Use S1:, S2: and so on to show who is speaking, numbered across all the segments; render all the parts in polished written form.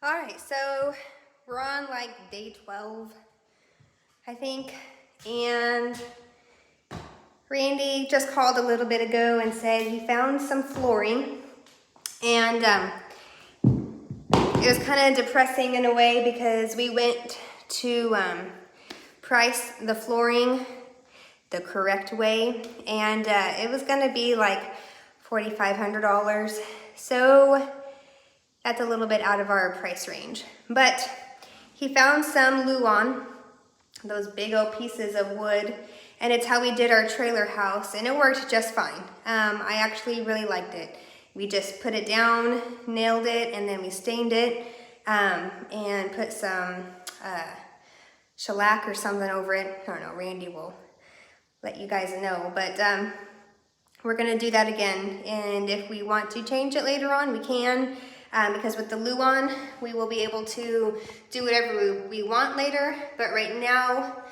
S1: All right, so we're on like day 12, I think, and Randy just called a little bit ago and said he found some flooring, and it was kind of depressing in a way because we went to price the flooring the correct way, and it was gonna be like $4,500, so that's a little bit out of our price range. But he found some luan, those big old pieces of wood, and it's how we did our trailer house, and it worked just fine. I actually really liked it. We just put it down, nailed it, and then we stained it, and put some shellac or something over it. I don't know, Randy will let you guys know, but we're gonna do that again, and if we want to change it later on, we can, because with the luan, we will be able to do whatever we want later, but right now,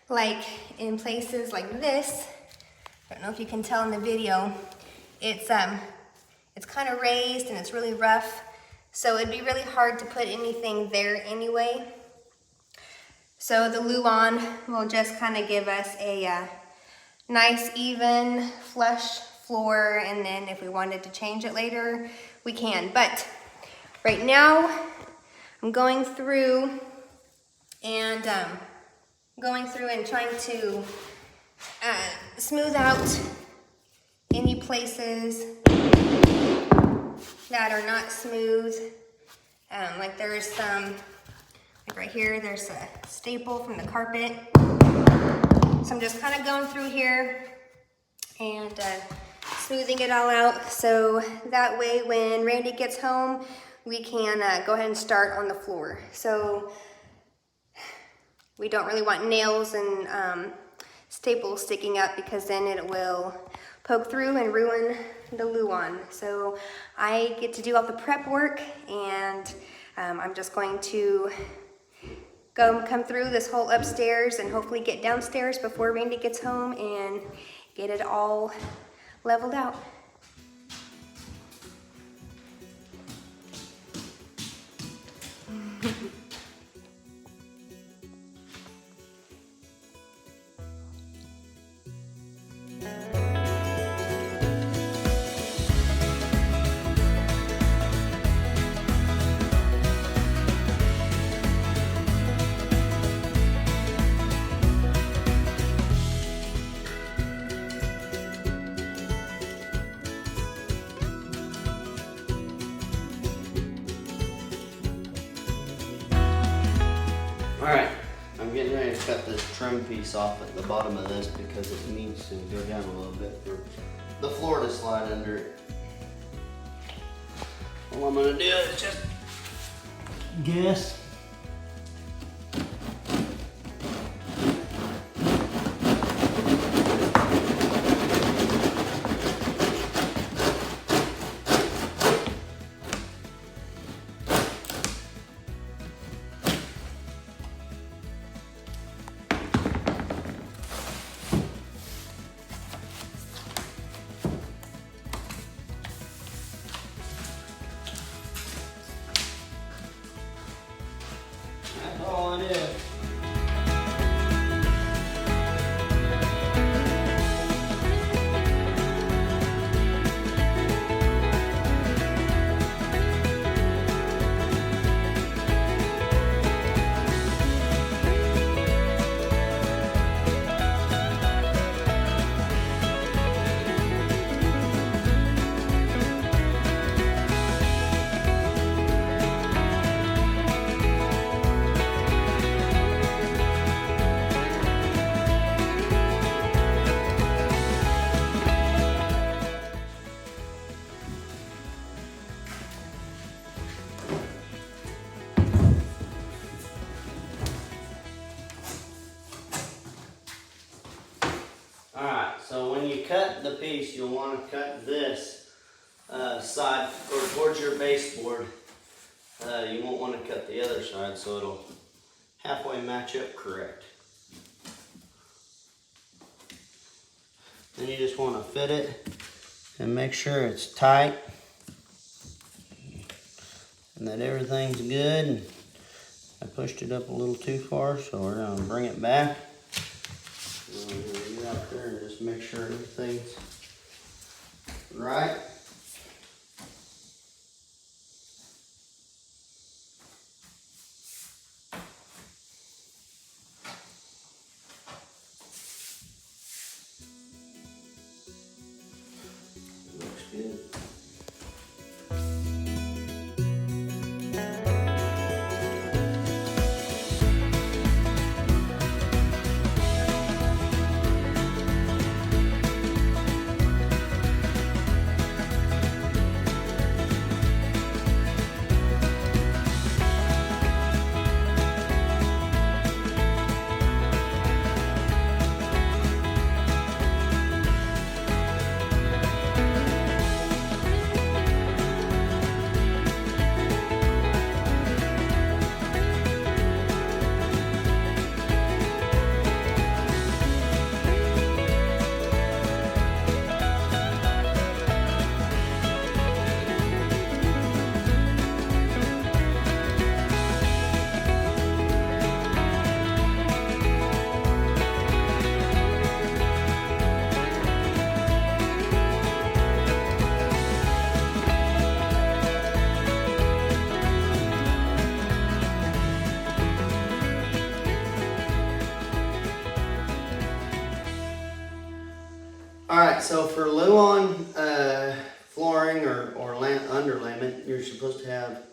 S1: like in places like this, I don't know if you can tell in the video, it's kind of raised and it's really rough, so it'd be really hard to put anything there anyway. So the luan will just kind of give us a nice, even, flush floor, and then if we wanted to change it later, we can. But right now, I'm going through and trying to smooth out any places that are not smooth. Like there's some, like right here, there's a staple from the carpet. So I'm just kind of going through here and smoothing it all out, so that way when Randy gets home, we can go ahead and start on the floor. So we don't really want nails and staples sticking up, because then it will poke through and ruin the luan. So I get to do all the prep work, and I'm just going to come through this whole upstairs and hopefully get downstairs before Randy gets home and get it all leveled out.
S2: Alright, I'm getting ready to cut this trim piece off at the bottom of this because it needs to go down a little bit for the floor to slide under it. All I'm gonna do is just guess. That's all it is. Alright, so when you cut the piece, you'll want to cut this side or towards your baseboard. You won't want to cut the other side, so it'll halfway match up correct. Then you just want to fit it and make sure it's tight. and that everything's good. I pushed it up a little too far, so we're gonna bring it back. We're gonna get out there and just make sure everything's right. Looks good. Alright, so for luan flooring or underlayment, you're supposed to have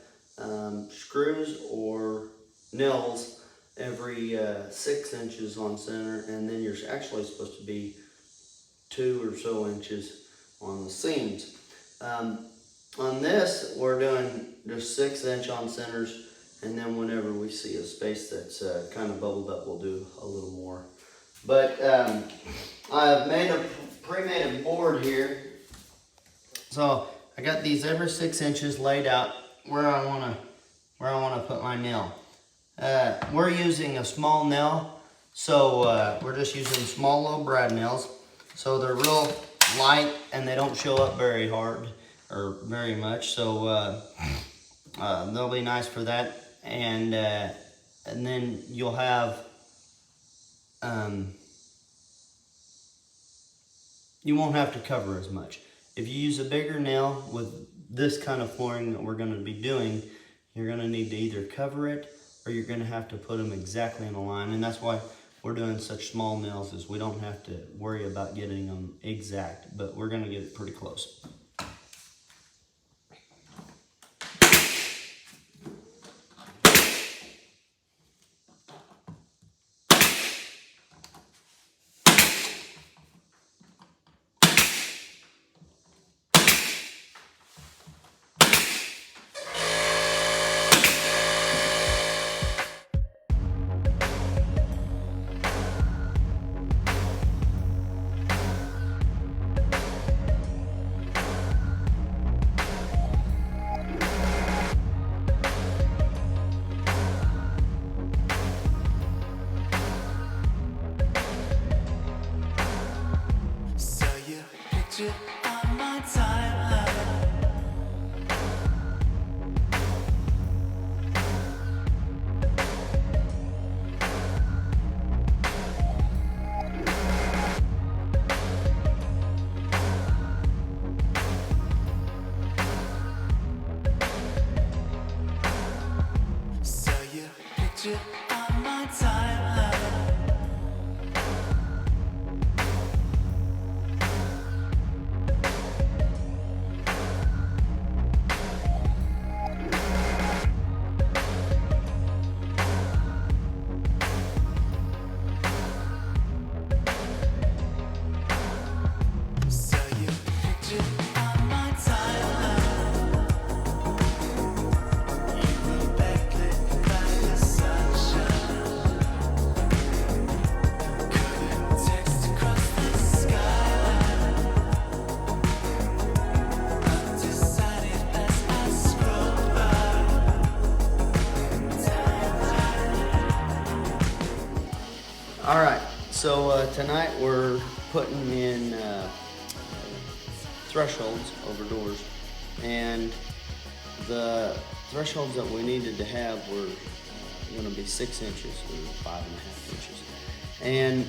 S2: screws or nails every 6 inches on center, and then you're actually supposed to be 2 or so inches on the seams. On this, we're doing just 6 inch on centers, and then whenever we see a space that's kind of bubbled up, we'll do a little more. But I've pre-made a board here. So I got these every 6 inches laid out where I wanna put my nail. We're using a small nail, so we're just using small little brad nails. So they're real light and they don't show up very hard or very much. So they'll be nice for that. And then you'll have you won't have to cover as much. If you use a bigger nail with this kind of flooring that we're going to be doing, you're going to need to either cover it or you're going to have to put them exactly in a line. And that's why we're doing such small nails, is we don't have to worry about getting them exact, but we're going to get it pretty close.
S3: On my timeline. Saw your picture on my timeline.
S2: Alright, so tonight we're putting in thresholds over doors, and the thresholds that we needed to have were going to be 6 inches or 5.5 inches. And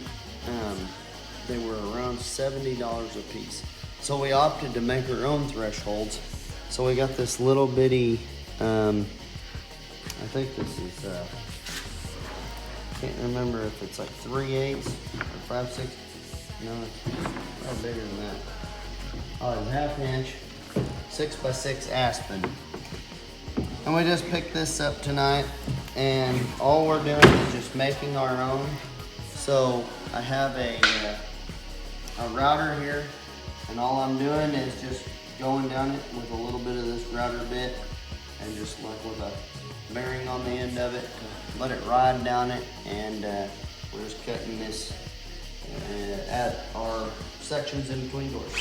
S2: they were around $70 a piece. So we opted to make our own thresholds. So we got this little bitty, I think this is, can't remember if it's like 3/8 or 5/6. No, it's a little bigger than that. Oh, it's 1/2 inch, 6x6 aspen. And we just picked this up tonight, and all we're doing is just making our own. So I have a router here, and all I'm doing is just going down it with a little bit of this router bit, and just like with a bearing on the end of it, let it ride down it, and we're just cutting this at our sections in between doors.